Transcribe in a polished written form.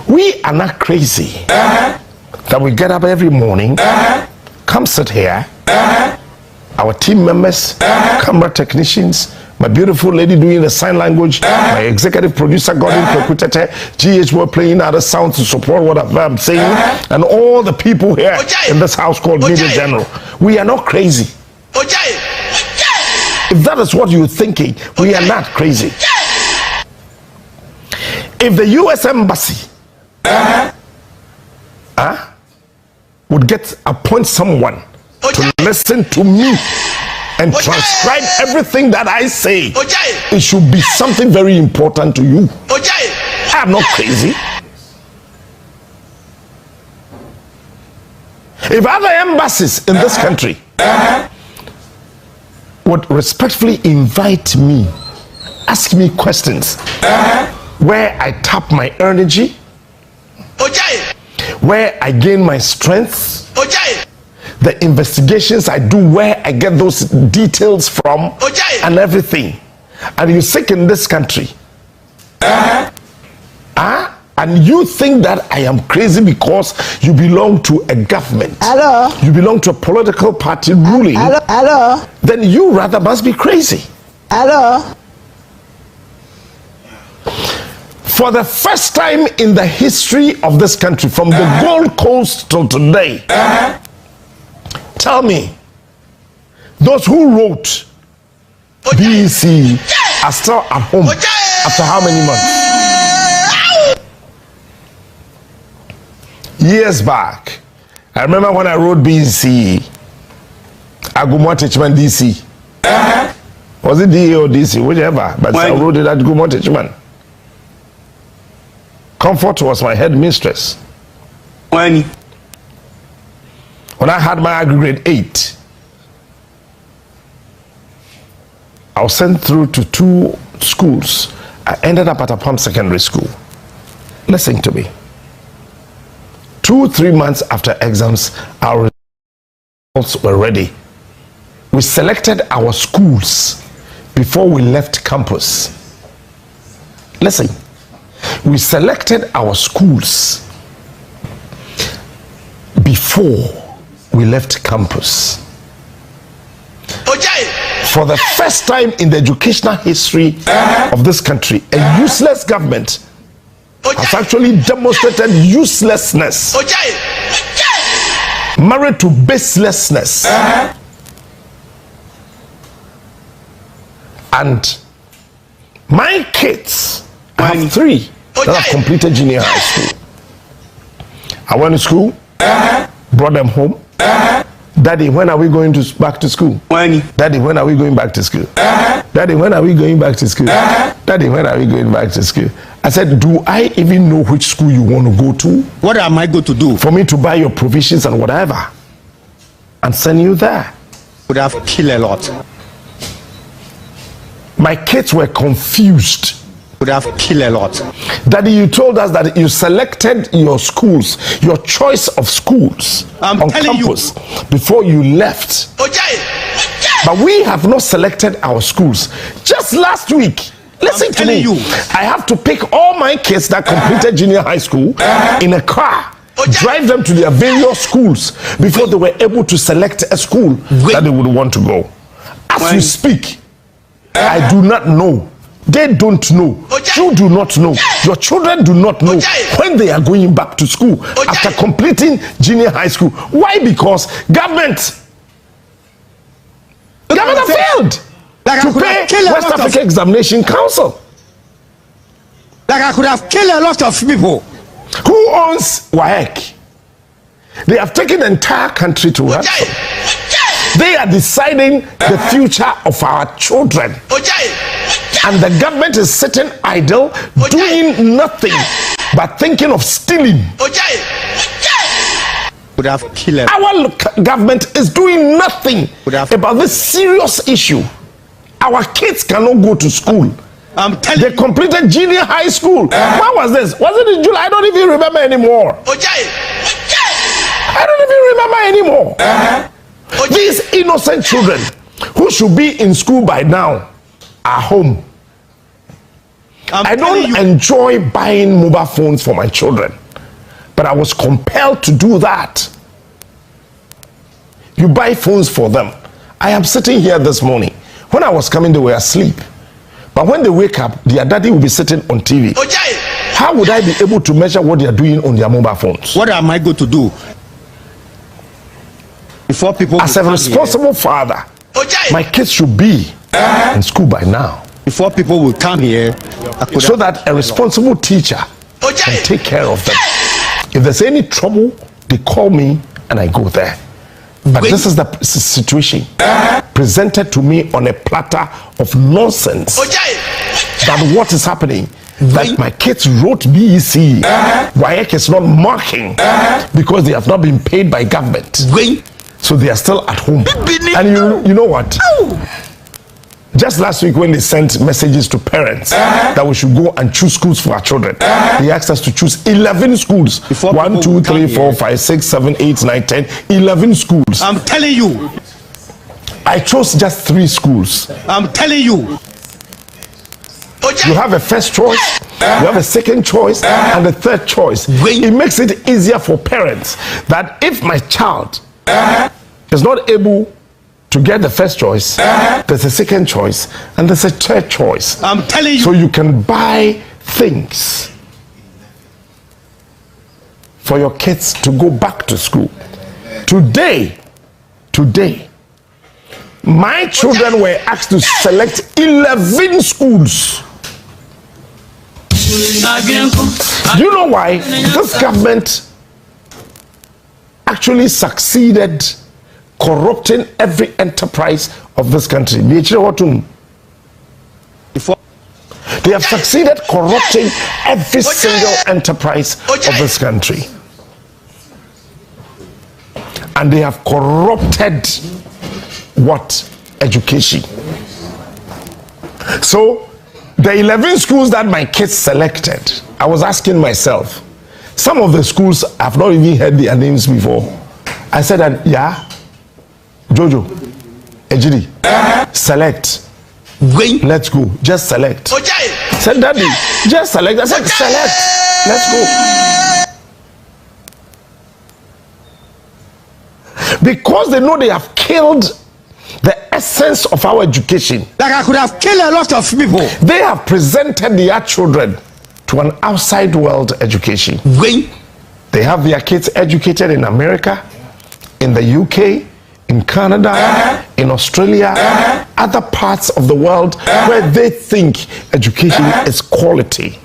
We are not crazy that we get up every morning, come sit here, our team members, camera technicians, my beautiful lady doing the sign language, my executive producer Gordon Kwekutete, GHTV playing other sounds to support what I'm saying, and all the people here in this house called Media General. We are not crazy. If that is what you're thinking, we are not crazy. If the U.S. Embassy would appoint someone to listen to me and transcribe everything that I say, it should be something very important to you. I'm not crazy. If other embassies in this country would respectfully invite me, ask me questions where I tap my energy, where I gain my strength, the investigations I do, where I get those details from, and everything, and you sick in this country, and you think that I am crazy because you belong to a government, you belong to a political party ruling, then you rather must be crazy. For the first time in the history of this country, from the Gold Coast till today, tell me, those who wrote BEC are still at home after how many months? Years back, I remember when I wrote BEC, Agumwa Techman DC. Was it DA or DC, whichever, but I wrote it at Agumwa Techman. Comfort was my headmistress. When I had my grade 8, I was sent through to 2 schools. I ended up at a Palm Secondary School. Listen to me. 2-3 months after exams, our results were ready. We selected our schools before we left campus. Listen. We selected our schools before we left campus. For the first time in the educational history of this country, a useless government has actually demonstrated uselessness, married to baselessness. And my kids, I have 3 that have completed junior high school. I went to school, brought them home. Daddy, when are we going back to school? Daddy, when are we going back to school? Daddy, when are we going back to school? Daddy, when are we going back to school? I said, do I even know which school you want to go to? What am I going to do? For me to buy your provisions and whatever and send you there. Would have killed a lot. My kids were confused. Would have killed a lot. Daddy, you told us that you selected your schools, your choice of schools on campus before you left. But we have not selected our schools. Just last week, listen to me. I have to pick all my kids that completed junior high school in a car, drive them to their various schools before they were able to select a school that they would want to go. As you speak, I do not know. They don't know. You do not know. Your children do not know when they are going back to school after completing junior high school. Why? Because government failed to pay West Africa Examination Council. Like I could have killed a lot of people. Who owns WAEC? They have taken the entire country to ransom. They are deciding the future of our children. And the government is sitting idle, doing nothing but thinking of stealing. Would have killed. Our government is doing nothing about this serious issue. Our kids cannot go to school. They completed junior high school. When was this? Was it in July? I don't even remember anymore. I don't even remember anymore. These innocent children who should be in school by now are home. I don't enjoy buying mobile phones for my children, but I was compelled to do that. You buy phones for them. I am sitting here this morning. When I was coming, they were asleep. But when they wake up, their daddy will be sitting on TV. How would I be able to measure what they are doing on their mobile phones? What am I going to do? Before people as a responsible father, my kids should be in school by now. Before people will come here, so that a responsible teacher can take care of them. If there's any trouble, they call me and I go there. But this is the situation presented to me on a platter of nonsense. That what is happening? That my kids wrote BEC. WAEC is not marking because they have not been paid by government. So they are still at home. And you know what? Just last week when they sent messages to parents that we should go and choose schools for our children, they asked us to choose 11 schools. 1, 2, 3, 4, 5, 6, 7, 8, 9, 10, 11 schools. I'm telling you. I chose just 3 schools. I'm telling you. You have a first choice, you have a second choice, and a third choice. It makes it easier for parents that if my child is not able to get the first choice, there's a second choice, and there's a third choice. I'm telling you. So you can buy things for your kids to go back to school. Today, my children were asked to select 11 schools. Do you know why? This government actually succeeded corrupting every enterprise of this country. They have succeeded corrupting every single enterprise of this country. And they have corrupted what? Education. So the 11 schools that my kids selected, I was asking myself, some of the schools I've not even heard their names before. I said that, yeah, Jojo, Ejiri, select. Let's go. Just select. Said Daddy, just select. I said select. Let's go. Because they know they have killed the essence of our education. Like I could have killed a lot of people. They have presented their children to an outside world education. They have their kids educated in America, in the UK, in Canada, in Australia, other parts of the world where they think education is quality.